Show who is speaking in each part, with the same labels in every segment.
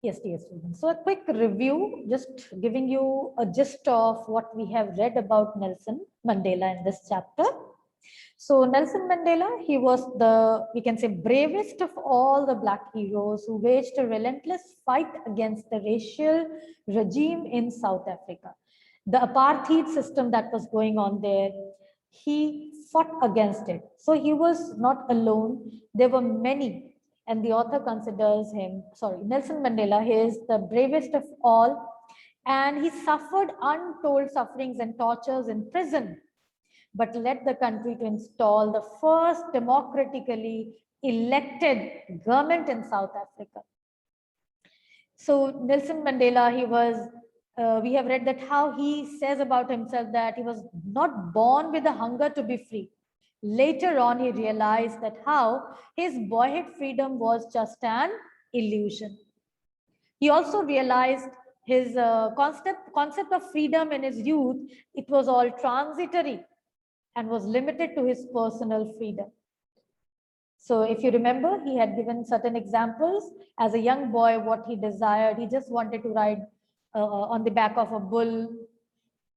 Speaker 1: Yes, dear students. So a quick review, just giving you a gist of what we have read about Nelson Mandela in this chapter. So Nelson Mandela, he was the, we can say, bravest of all the black heroes who waged a relentless fight against the racial regime in South Africa. The apartheid system that was going on there, he fought against it. So he was not alone. There were many, and the author considers him, Nelson Mandela, he is the bravest of all, and he suffered untold sufferings and tortures in prison, but led the country to install the first democratically elected government in South Africa. So Nelson Mandela, he was, we have read that how he says about himself that he was not born with a hunger to be free. Later on, he realized that how his boyhood freedom was just an illusion. He also realized his concept of freedom in his youth, it was all transitory and was limited to his personal freedom. So if you remember, he had given certain examples. As a young boy, what he desired, he just wanted to ride on the back of a bull,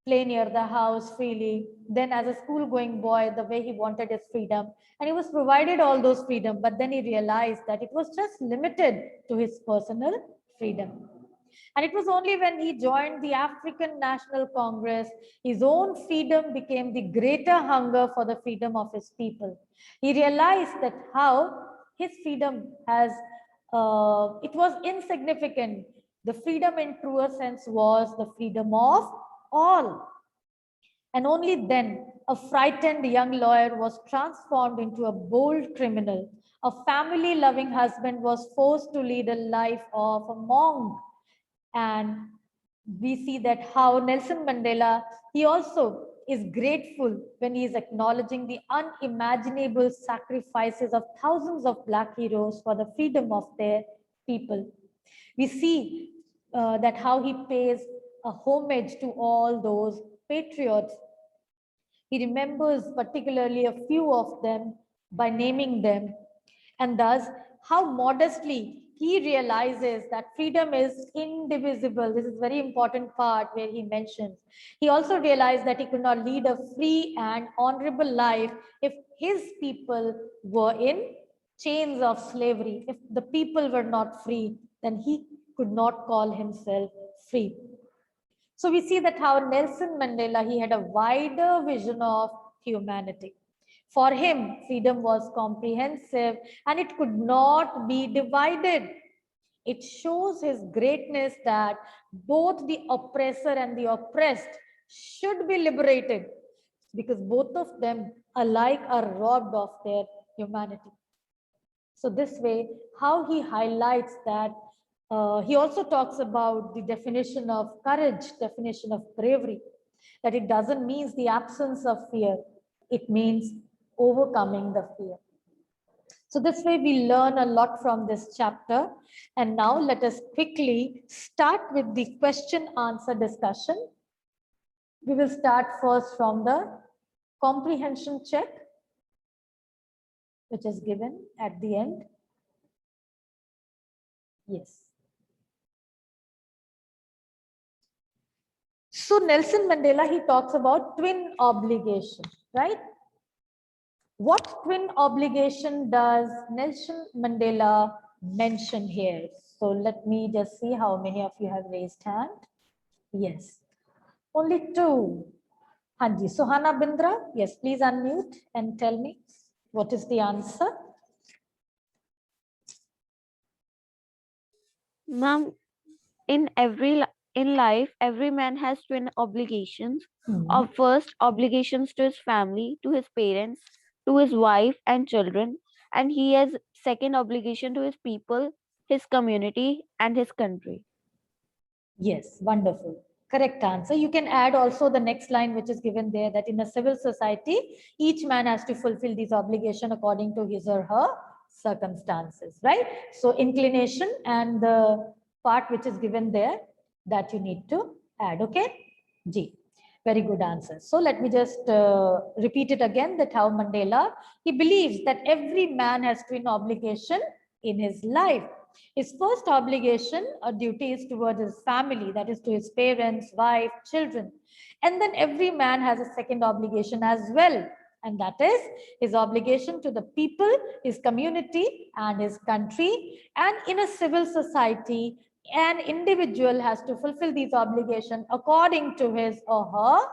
Speaker 1: play near the house freely. Then as a school going boy, the way he wanted his freedom, and he was provided all those freedom, but then he realized that it was just limited to his personal freedom. And it was only when he joined the African National Congress, his own freedom became the greater hunger for the freedom of his people. He realized that how his freedom has, it was insignificant. The freedom in truer sense was the freedom of all. And only then a frightened young lawyer was transformed into a bold criminal. A family-loving husband was forced to lead a life of a monk. And we see that how Nelson Mandela, he also is grateful when he is acknowledging the unimaginable sacrifices of thousands of black heroes for the freedom of their people. We see that how he pays a homage to all those patriots. He remembers particularly a few of them by naming them, and thus how modestly he realizes that freedom is indivisible. This is very important part where he mentions. He also realized that he could not lead a free and honorable life if his people were in chains of slavery. If the people were not free, then he could not call himself free. So we see that how Nelson Mandela, he had a wider vision of humanity. For him, freedom was comprehensive and it could not be divided. It shows his greatness that both the oppressor and the oppressed should be liberated, because both of them alike are robbed of their humanity. So this way, how he highlights that, he also talks about the definition of courage, definition of bravery, that it doesn't mean the absence of fear, it means overcoming the fear. So this way we learn a lot from this chapter. And now let us quickly start with the question answer discussion. We will start first from the comprehension check, which is given at the end. Yes. So Nelson Mandela, he talks about twin obligation, right? What twin obligation does Nelson Mandela mention here? So let me just see how many of you have raised hand. Yes, only two. Hanji, Sohana Bindra, yes, please unmute and tell me what is the answer.
Speaker 2: Ma'am, in life, every man has twin obligations. Of first, obligations to his family, to his parents, to his wife and children, and he has second obligation to his people, his community, and his country.
Speaker 1: Yes, wonderful. Correct answer. You can add also the next line which is given there, that in a civil society, each man has to fulfill these obligations according to his or her circumstances, right? So inclination and the part which is given there, that you need to add, okay? G. Very good answer. So let me just repeat it again, that how Mandela, he believes that every man has twin obligation in his life. His first obligation or duty is towards his family, that is to his parents, wife, children. And then every man has a second obligation as well. And that is his obligation to the people, his community, and his country. And in a civil society, an individual has to fulfill these obligations according to his or her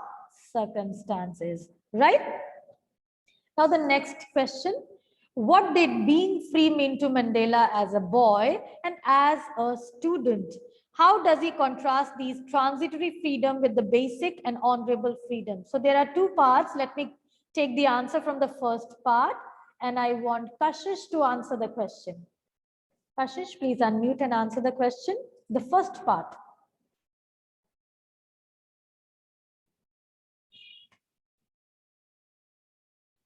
Speaker 1: circumstances. Right? Now, the next question. What did being free mean to Mandela as a boy and as a student? How does he contrast these transitory freedom with the basic and honorable freedom? So there are two parts. Let me take the answer from the first part, and I want Kashish to answer the question. Kashish, please unmute and answer the question. The first part.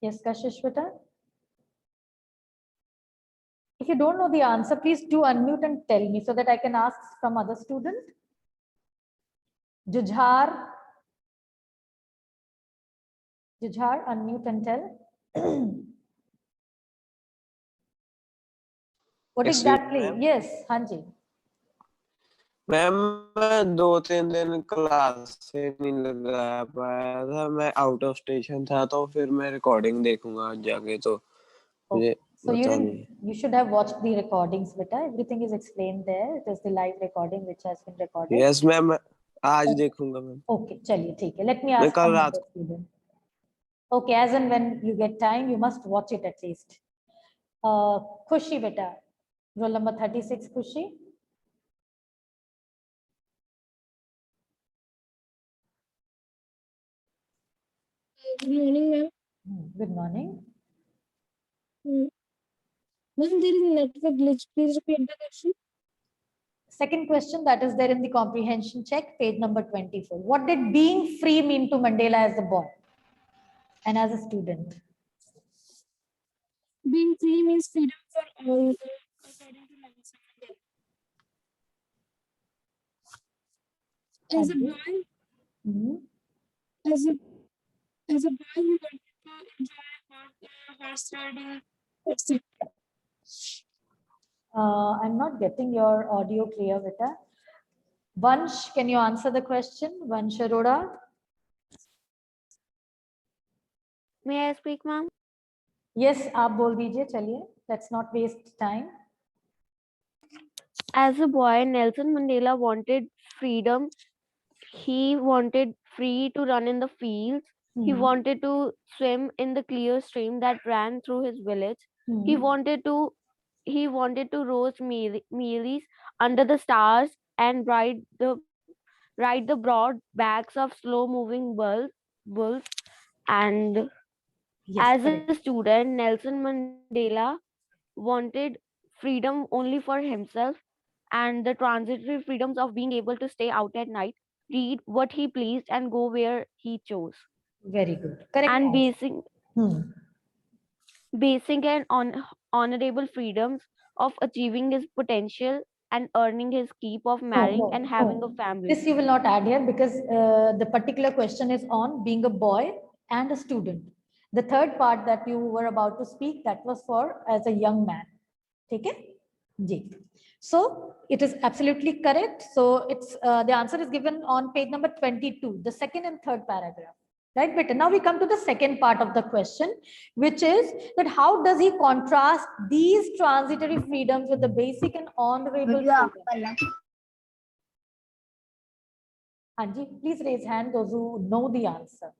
Speaker 1: Yes, Kashish, beta. If you don't know the answer, please do unmute and tell me so that I can ask from other student. Jujhar, unmute and tell. What
Speaker 3: Excuse
Speaker 1: exactly?
Speaker 3: me, ma'am.
Speaker 1: Yes, Hanji.
Speaker 3: Ma'am मैं 2-3 दिन class से नहीं लगा पाया था, मैं out of station था, तो फिर मैं रिकॉर्डिंग देखूंगा आज जाके, तो मुझे
Speaker 1: So you
Speaker 3: पता
Speaker 1: didn't,
Speaker 3: नहीं।
Speaker 1: you should have watched the recordings, beta. Everything is explained there. It is the live recording which has been recorded.
Speaker 3: Yes ma'am, आज देखूंगा मैम।
Speaker 1: Okay, चलिए ठीक है. Let me
Speaker 3: मैं
Speaker 1: ask
Speaker 3: कल
Speaker 1: from
Speaker 3: रात
Speaker 1: another student. Okay, as and when you get time, you must watch it at least. Khushi, beta. Roll number 36, Khushi.
Speaker 4: Good morning, ma'am.
Speaker 1: Good morning.
Speaker 4: Ma'am, there is a network glitch. Please repeat the question.
Speaker 1: Second question that is there in the comprehension check, page number 24. What did being free mean to Mandela as a boy and as a student?
Speaker 4: Being free means freedom for all, according to Nelson Mandela. As a
Speaker 1: Hanji.
Speaker 4: boy,
Speaker 1: Mhm.
Speaker 4: as a boy, he wanted to enjoy horse riding, etc.
Speaker 1: I'm not getting your audio clear, Vita. Vansh, can you answer the question? Vansh Arora.
Speaker 2: May I speak, ma'am?
Speaker 1: Yes, आप बोल दीजिए चलिए. Let's not waste time.
Speaker 2: As a boy, Nelson Mandela wanted freedom. He wanted free to run in the fields. He
Speaker 1: Mhm.
Speaker 2: wanted to swim in the clear stream that ran through his village. He
Speaker 1: Mhm.
Speaker 2: wanted to roast mealies under the stars and ride the broad backs of slow moving bulls. And
Speaker 1: Yes,
Speaker 2: as
Speaker 1: correct.
Speaker 2: a student, Nelson Mandela wanted freedom only for himself and the transitory freedoms of being able to stay out at night, read what he pleased, and go where he chose.
Speaker 1: Very good. Correct.
Speaker 2: And
Speaker 1: answer.
Speaker 2: basic and honorable freedoms of achieving his potential and earning his keep of marrying and having a family.
Speaker 1: This you will not add here because the particular question is on being a boy and a student. The third part that you were about to speak, that was for as a young man. Okay? So it is absolutely correct. So it's the answer is given on page number 22, the second and third paragraph. Right, but now we come to the second part of the question, which is that how does he contrast these transitory freedoms with the basic and honorable freedoms? Anji, please raise hand those who know the answer.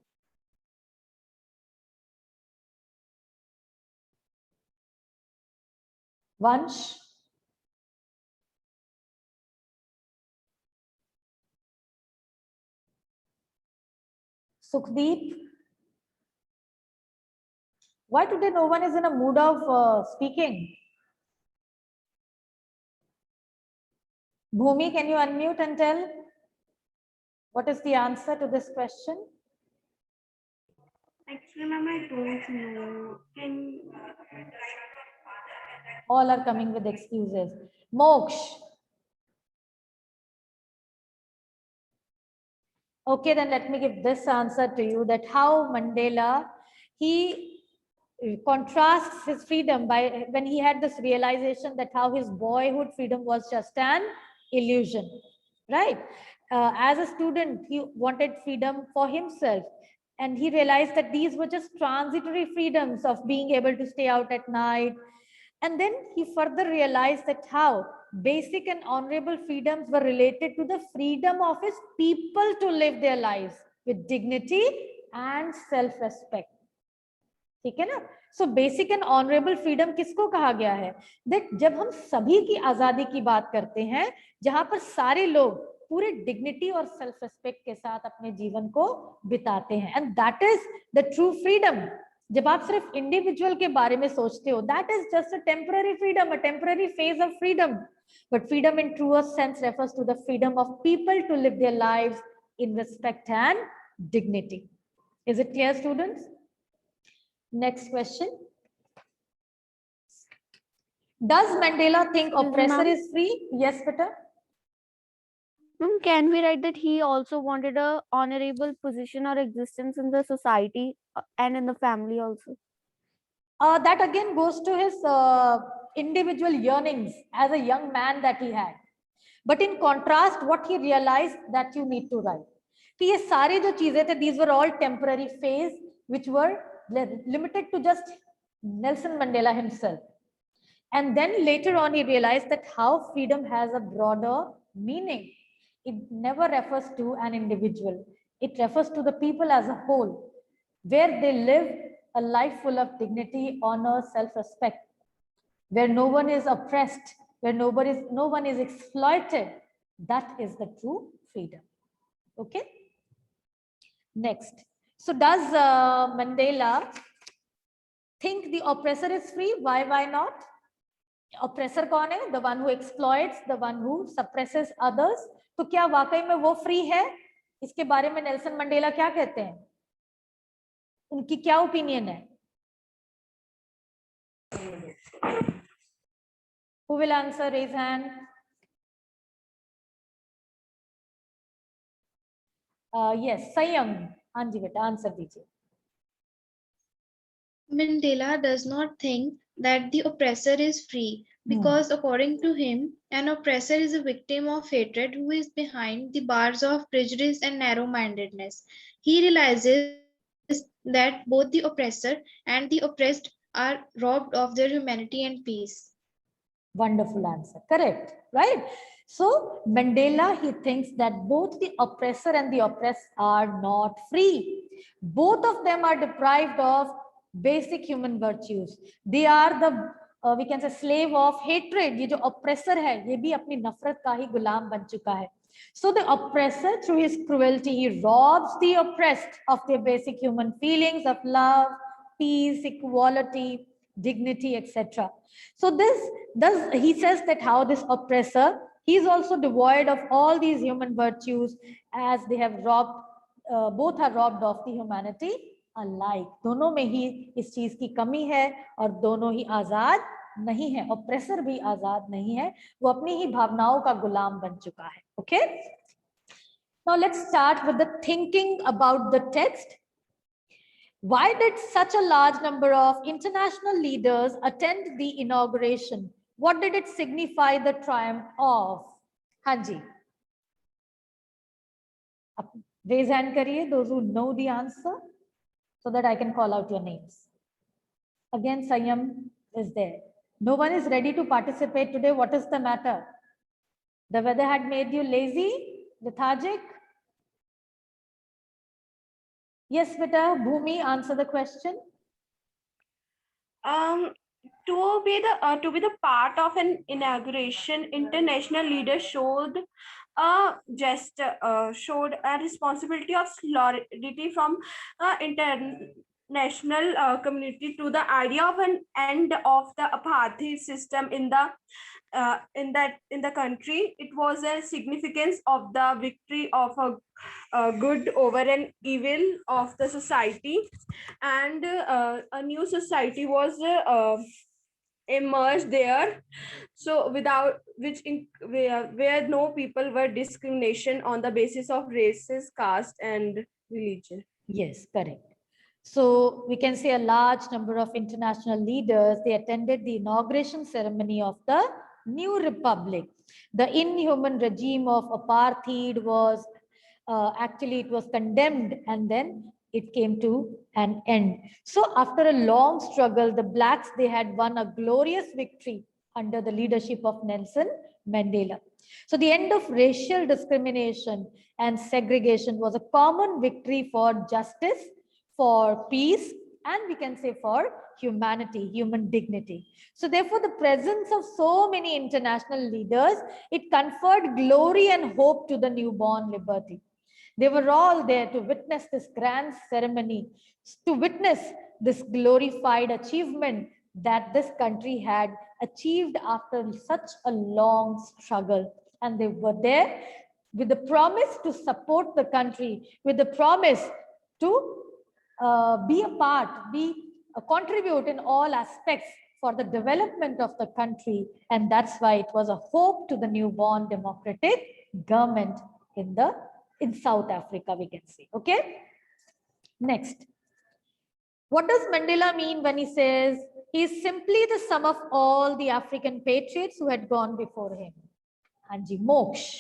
Speaker 1: Vansh. Sukhdeep. Why today no one is in a mood of speaking? Bhumi, can you unmute and tell what is the answer to this question?
Speaker 4: Actually, ma'am, I don't know.
Speaker 1: All are coming with excuses. Moksh. Okay, then let me give this answer to you that how Mandela, he contrasts his freedom by when he had this realization that how his boyhood freedom was just an illusion, right? As a student, he wanted freedom for himself, and he realized that these were just transitory freedoms of being able to stay out at night. And then he further realized that how basic and honorable freedoms were related to the freedom of his people to live their lives with dignity and self-respect. ठीक है ना? So basic and honourable freedom किसको कहा गया है? That जब हम सभी की आजादी की बात करते हैं, जहां पर सारे लोग पूरे डिग्निटी और सेल्फ रिस्पेक्ट के साथ अपने जीवन को बिताते हैं, and that is the true freedom. जब आप सिर्फ इंडिविजुअल के बारे में सोचते हो, that is just a temporary freedom, a temporary phase of freedom. But freedom in truest sense refers to the freedom of people to live their lives in respect and dignity. Is it clear students? Next question. Does Mandela think oppressor
Speaker 2: ma'am.
Speaker 1: is free? Yes, Peter.
Speaker 2: Can we write that he also wanted a honorable position or existence in the society and in the family also?
Speaker 1: That again goes to his individual yearnings as a young man that he had. But in contrast, what he realized that you need to write. कि ये सारे जो चीजें थे, these were all temporary phase which were limited to just Nelson Mandela himself. And then later on he realized that how freedom has a broader meaning. It never refers to an individual. It refers to the people as a whole, where they live a life full of dignity, honor, self-respect, where no one is oppressed, where no one is exploited. That is the true freedom. Okay? Next. So does Mandela think the oppressor is free? Why not? Oppressor कौन है? The one who exploits, the one who suppresses others. तो क्या वाकई में वो free है? इसके बारे में नेल्सन मंडेला क्या कहते हैं? उनकी क्या ओपिनियन है? Who will answer? Raise hand. Yes, Sayam. हाँ जी बेटा, आंसर दीजिए.
Speaker 4: Mandela does not think that the oppressor is free because according to him, an oppressor is a victim of hatred who is behind the bars of prejudice and narrow-mindedness. He realizes that both the oppressor and the oppressed are robbed of their humanity and peace.
Speaker 1: Wonderful answer. Correct, right? So Mandela, he thinks that both the oppressor and the oppressed are not free. Both of them are deprived of basic human virtues. They are the we can say slave of hatred. ये जो oppressor है, ये भी अपनी नफरत का ही गुलाम बन चुका है. So the oppressor, through his cruelty, he robs the oppressed of their basic human feelings of love, peace, equality, dignity, etc. So he says that how this oppressor, he is also devoid of all these human virtues, as they have robbed, both are robbed of the humanity alike. दोनों में ही इस चीज की कमी है और दोनों ही आजाद नहीं है. ऑप्रेसर भी आजाद नहीं है, वो अपनी ही भावनाओं का गुलाम बन चुका है. Okay, now let's start with the thinking about the text. Why did such a large number of international leaders attend the inauguration? What did it signify the triumph of? Hanji. Raise hand kariye, those who know the answer, so that I can call out your names. Again, Sayam is there. No one is ready to participate today. What is the matter? The weather had made you lazy, lethargic? Yes, beta. Bhumi, answer the question.
Speaker 5: To be the part of an inauguration, international leaders showed showed a responsibility of solidarity from international community to the idea of an end of the apartheid system in the country. It was a significance of the victory of a good over an evil of the society, and a new society was emerged there, so without which where no people were discrimination on the basis of races, caste and religion.
Speaker 1: Yes, correct. So we can say a large number of international leaders, they attended the inauguration ceremony of the new republic. The inhuman regime of apartheid was actually it was condemned, and then it came to an end. So after a long struggle, the blacks, they had won a glorious victory under the leadership of Nelson Mandela. So the end of racial discrimination and segregation was a common victory for justice, for peace, and we can say for humanity, human dignity. So therefore, the presence of so many international leaders, it conferred glory and hope to the newborn liberty. They were all there to witness this grand ceremony, to witness this glorified achievement that this country had achieved after such a long struggle. And they were there with the promise to support the country, with the promise to be a part, contribute in all aspects for the development of the country. And that's why it was a hope to the newborn democratic government in South Africa, we can say. Okay. Next. What does Mandela mean when he says he is simply the sum of all the African patriots who had gone before him? Anji, Moksh.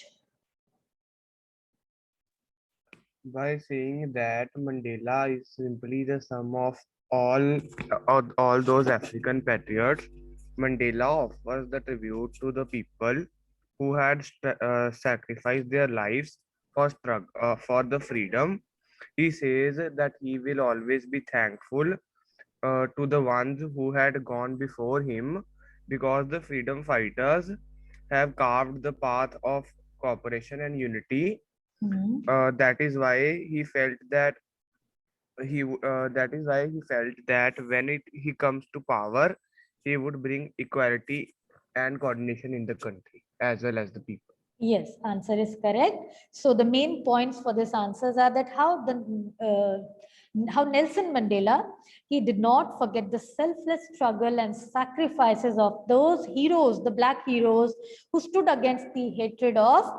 Speaker 6: By saying that Mandela is simply the sum of all those African patriots, Mandela offers the tribute to the people who had sacrificed their lives for the freedom. He says that he will always be thankful to the ones who had gone before him, because the freedom fighters have carved the path of cooperation and unity. That is why he felt that when he comes to power, he would bring equality and coordination in the country as well as the people.
Speaker 1: Yes, answer is correct. So the main points for this answers are that how Nelson Mandela, he did not forget the selfless struggle and sacrifices of those heroes, the black heroes who stood against the hatred of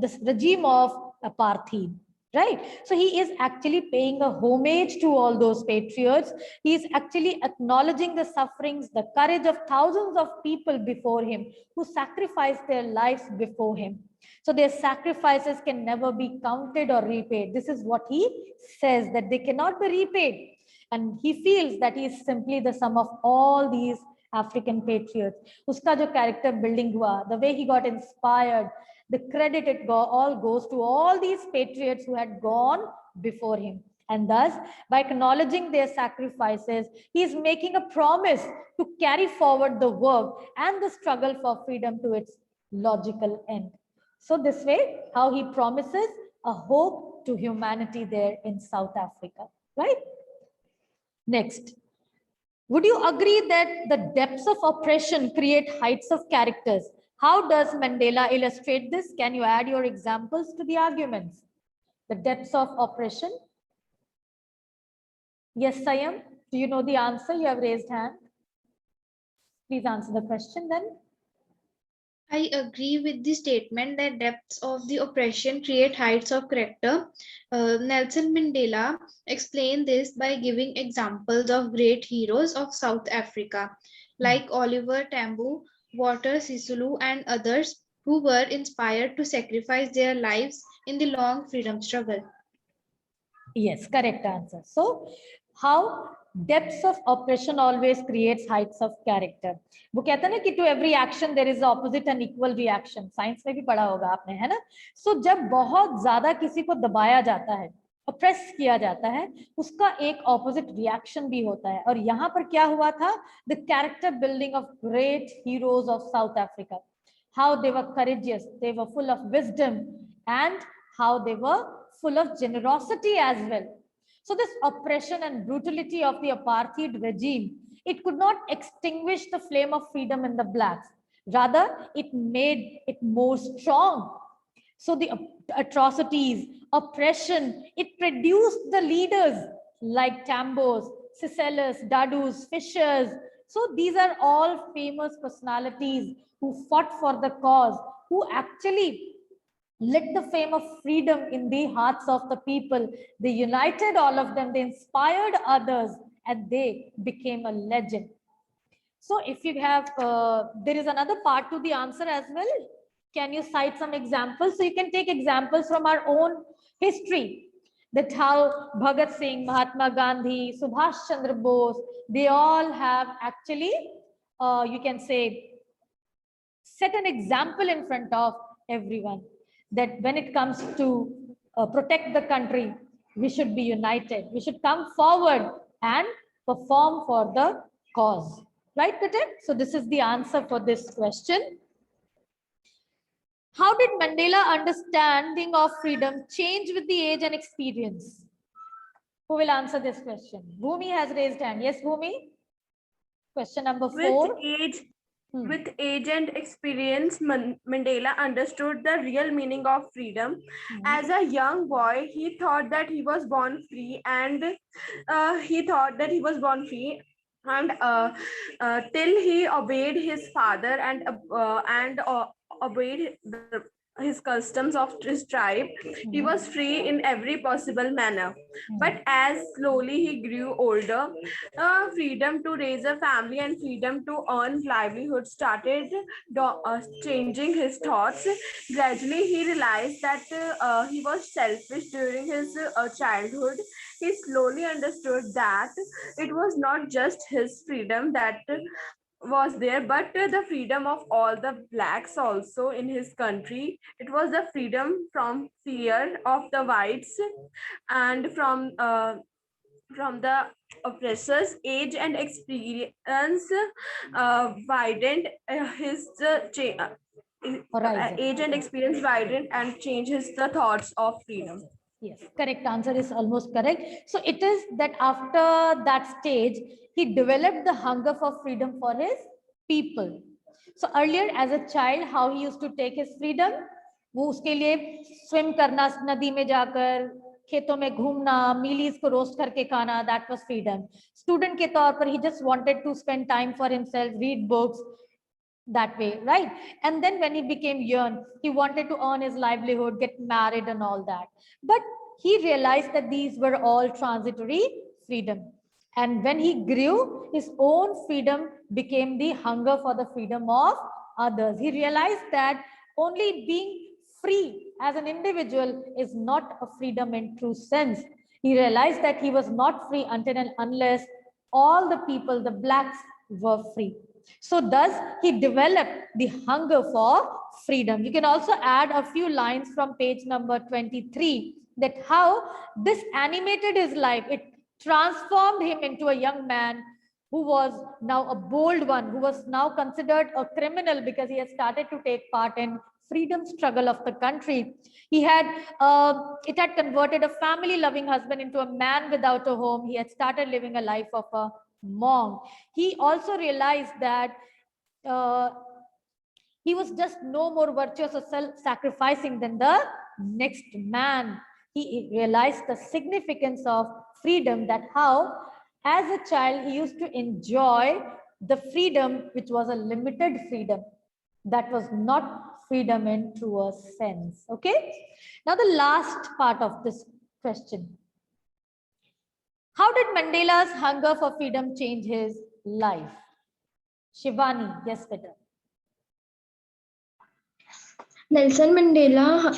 Speaker 1: this regime of apartheid. Right. So he is actually paying a homage to all those patriots. He is actually acknowledging the sufferings, the courage of thousands of people before him who sacrificed their lives before him. So their sacrifices can never be counted or repaid. This is what he says, that they cannot be repaid. And he feels that he is simply the sum of all these African patriots. Uska jo character building hua, the way he got inspired, the credit all goes to all these patriots who had gone before him. And thus, by acknowledging their sacrifices, he is making a promise to carry forward the work and the struggle for freedom to its logical end. So this way, how he promises a hope to humanity there in South Africa, right? Next. Would you agree that the depths of oppression create heights of characters? How does Mandela illustrate this? Can you add your examples to the arguments? The depths of oppression. Yes, Sayam, do you know the answer? You have raised hand. Please answer the question then.
Speaker 4: I agree with the statement that depths of the oppression create heights of character. Nelson Mandela explained this by giving examples of great heroes of South Africa, like Oliver Tambo, Walter Sisulu, and others who were inspired to sacrifice their lives in the long freedom struggle.
Speaker 1: Yes, correct answer. So, how depths of oppression always creates heights of character. वो कहता है ना कि to every action there is opposite and equal reaction. Science में भी पढ़ा होगा आपने, है ना? So जब बहुत ज्यादा किसी को दबाया जाता है, oppress किया जाता है, उसका एक opposite reaction भी होता है. और यहाँ पर क्या हुआ था? The character building of great heroes of South Africa. How they were courageous, they were full of wisdom, and how they were full of generosity as well. So this oppression and brutality of the apartheid regime, it could not extinguish the flame of freedom in the blacks. Rather, it made it more strong. So the atrocities, oppression, it produced the leaders like Tambos, Sisselus, Dadus, Fishers. So these are all famous personalities who fought for the cause, who actually lit the flame of freedom in the hearts of the people. They united all of them, they inspired others, and they became a legend. So if you have, there is another part to the answer as well. Can you cite some examples? So you can take examples from our own history, that how Bhagat Singh, Mahatma Gandhi, Subhash Chandra Bose, they all have actually, you can say, set an example in front of everyone, that when it comes to protect the country, we should be united. We should come forward and perform for the cause. Right, Karan? So this is the answer for this question. How did Mandela understanding of freedom change with the age and experience? Who will answer this question? Bhumi has raised hand. Yes, Bhumi? Question number 4.
Speaker 5: With age and experience, Mandela understood the real meaning of freedom. As a young boy, he thought that he was born free, and till he obeyed his father and obeyed his customs of his tribe, he was free in every possible manner. But as slowly he grew older, freedom to raise a family and freedom to earn livelihood started changing his thoughts. Gradually, he realized that he was selfish during his childhood. He slowly understood that it was not just his freedom that was there, but the freedom of all the blacks also in his country. It was the freedom from fear of the whites and from the oppressors. Age and experience widened his
Speaker 1: Horizon.
Speaker 5: age and experience widened and changes the thoughts of freedom.
Speaker 1: Yes, correct. Answer is almost correct. So it is that after that stage, he developed the hunger for freedom for his people. So earlier as a child, how he used to take his freedom, वो उसके लिए swim करना नदी में जाकर, खेतों में घूमना, मीलीज को रोस्ट करके खाना, that was freedom. Student के तौर पर he just wanted to spend time for himself, read books, that way, right? And then when he became young, he wanted to earn his livelihood, get married and all that. But he realized that these were all transitory freedom. And when he grew, his own freedom became the hunger for the freedom of others. He realized that only being free as an individual is not a freedom in true sense. He realized that he was not free until and unless all the people, the blacks, were free. So thus he developed the hunger for freedom. You can also add a few lines from page number 23, that how this animated his life. It transformed him into a young man who was now a bold one, who was now considered a criminal because he had started to take part in freedom struggle of the country. He had it had converted a family loving husband into a man without a home. He had started living a life of a monk. He also realized that he was just no more virtuous or self-sacrificing than the next man. He realized the significance of freedom, that how as a child he used to enjoy the freedom which was a limited freedom, that was not freedom in truer sense. Okay, now the last part of this question: how did Mandela's hunger for freedom change his life? Shivani, yes, better.
Speaker 4: Nelson Mandela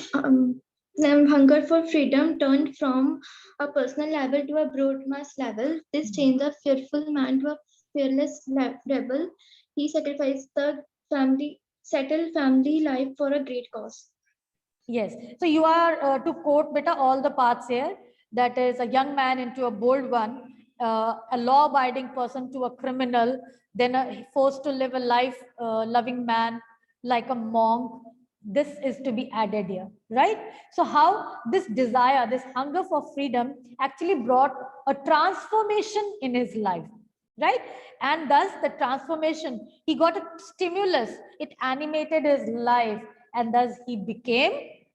Speaker 4: hunger for freedom turned from a personal level to a broad mass level. This changed a fearful man to a fearless rebel. He sacrificed the settled family life for a great cause.
Speaker 1: Yes, so you are to quote beta all the parts here. That is a young man into a bold one, a law-abiding person to a criminal, then forced to live a life loving man like a monk. This is to be added here, right? So how this desire, this hunger for freedom actually brought a transformation in his life, right? And thus the transformation, he got a stimulus, it animated his life, and thus he became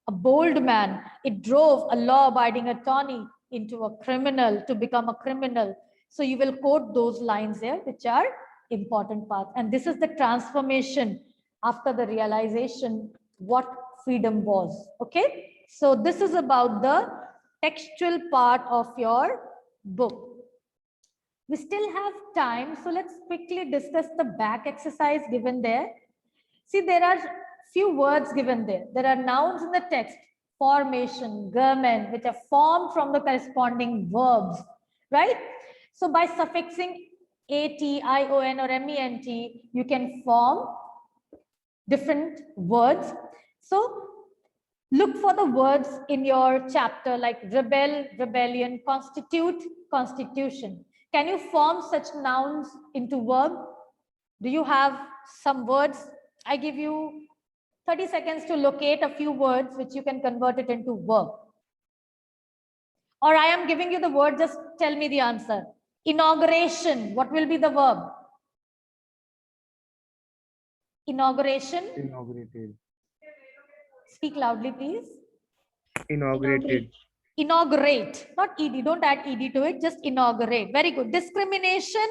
Speaker 1: a bold man. It drove a law-abiding attorney into a criminal, to become a criminal. So you will quote those lines here, which are important parts. And this is the transformation after the realization what freedom was. Okay, so this is about the textual part of your book. We still have time, so let's quickly discuss the back exercise given there. See, there are few words given there. There are nouns in the text, formation, garment, which are formed from the corresponding verbs, right? So by suffixing at, ion, or ment, you can form different words. So look for the words in your chapter like rebel, rebellion, constitute, constitution. Can you form such nouns into verb? Do you have some words? I give you 30 seconds to locate a few words which you can convert it into verb. Or I am giving you the word, just tell me the answer. Inauguration, what will be the verb? Inauguration.
Speaker 6: Inaugurated.
Speaker 1: Speak loudly, please.
Speaker 6: Inaugurated.
Speaker 1: Inaugurate, not ed, don't add ed to it, just inaugurate. Very good. Discrimination.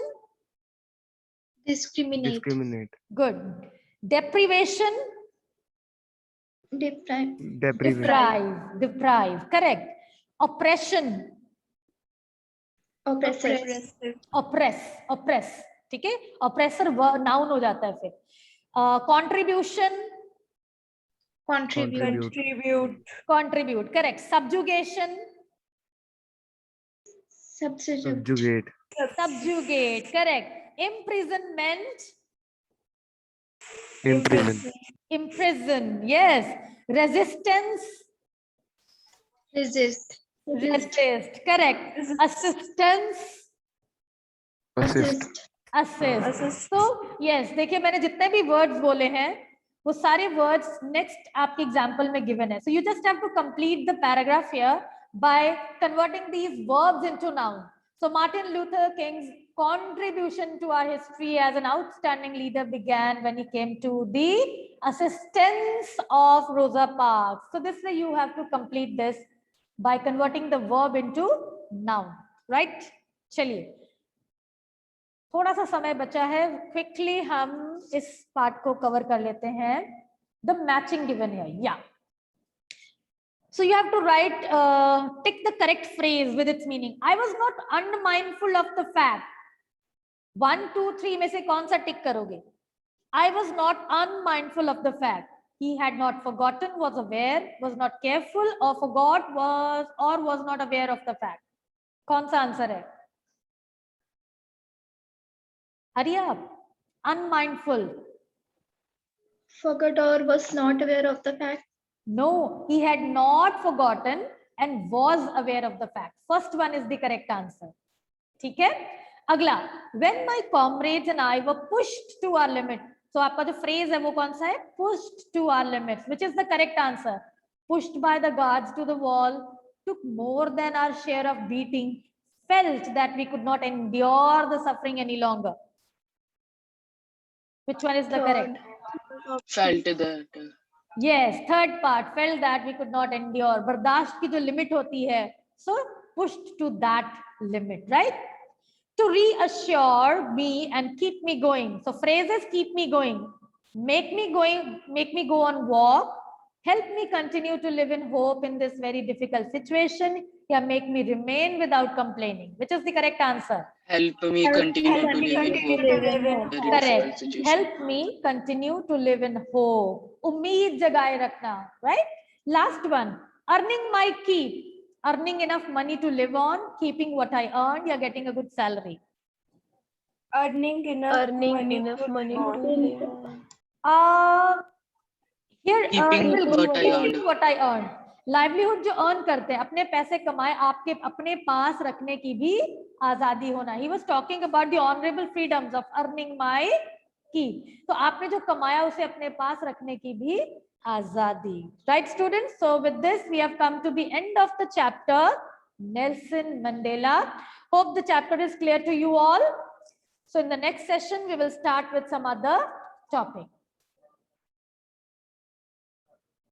Speaker 4: Discriminate.
Speaker 6: Discriminate.
Speaker 1: Good. Deprivation.
Speaker 4: Deprive.
Speaker 6: Deprivation.
Speaker 1: Deprive. Correct. Oppression.
Speaker 4: Oppressive.
Speaker 1: Oppress. ठीक है? Oppressor noun हो जाता है फिर. Contribution. Contribute. Correct. Subjugation.
Speaker 6: Subjugate.
Speaker 1: Correct. Imprisonment. Imprison. Yes. Resistance.
Speaker 4: Resist.
Speaker 1: Correct. Assistance. Assist. So yes, देखिए मैंने जितने भी words बोले हैं वो सारे words next आपके example में given है. So you just have to complete the paragraph here by converting these verbs into noun. So Martin Luther King's contribution to our history as an outstanding leader began when he came to the assistance of Rosa Parks. So this way you have to complete this by converting the verb into noun, right? चलिए थोड़ा सा समय बचा है, quickly हम इस part को cover कर लेते हैं. द मैचिंग गिवन हियर, या so you have to write tick the correct phrase with its meaning. I was not unmindful of the fact. 1 2 3 में से कौन सा टिक करोगे? I was not unmindful of the fact. He had not forgotten, was aware, was not careful, or forgot, was not aware of the fact. कौन सा answer है? Hurry up. Unmindful.
Speaker 4: Forgot or was not aware of the fact.
Speaker 1: No, he had not forgotten and was aware of the fact. First one is the correct answer. ठीक है? अगला, when my comrades and I were pushed to our limit. So आपका जो phrase है वो कौन सा है? Pushed to our limits, which is the correct answer. Pushed by the guards to the wall, took more than our share of beating, felt that we could not endure the suffering any longer. Which one is the correct?
Speaker 7: Felt that.
Speaker 1: Yes, third part, felt that we could not endure. बर्दाश्त की जो limit होती है, so pushed to that limit, right? To reassure me and keep me going. So phrases keep me going, make me go on walk, help me continue to live in hope in this very difficult situation, या make me remain without complaining. Which is the correct answer?
Speaker 7: Help me continue to live in hope.
Speaker 1: Correct. Help me continue to live in hope. उम्मीद जगाए रखना, right? Last one, earning my keep. Earning enough money to live on, keeping what I earned, you're getting a good salary.
Speaker 5: Earning enough money to live on.
Speaker 1: Here,
Speaker 7: Keeping
Speaker 1: what I earned. Livelihood जो earn करते हैं, अपने पैसे कमाए, आपके अपने पास रखने की भी आजादी होना. He was talking about the honorable freedoms of earning my keep. तो आपने जो कमाया उसे अपने पास रखने की भी Azadi. Right, students? So with this, we have come to the end of the chapter, Nelson Mandela. Hope the chapter is clear to you all. So in the next session, we will start with some other topic.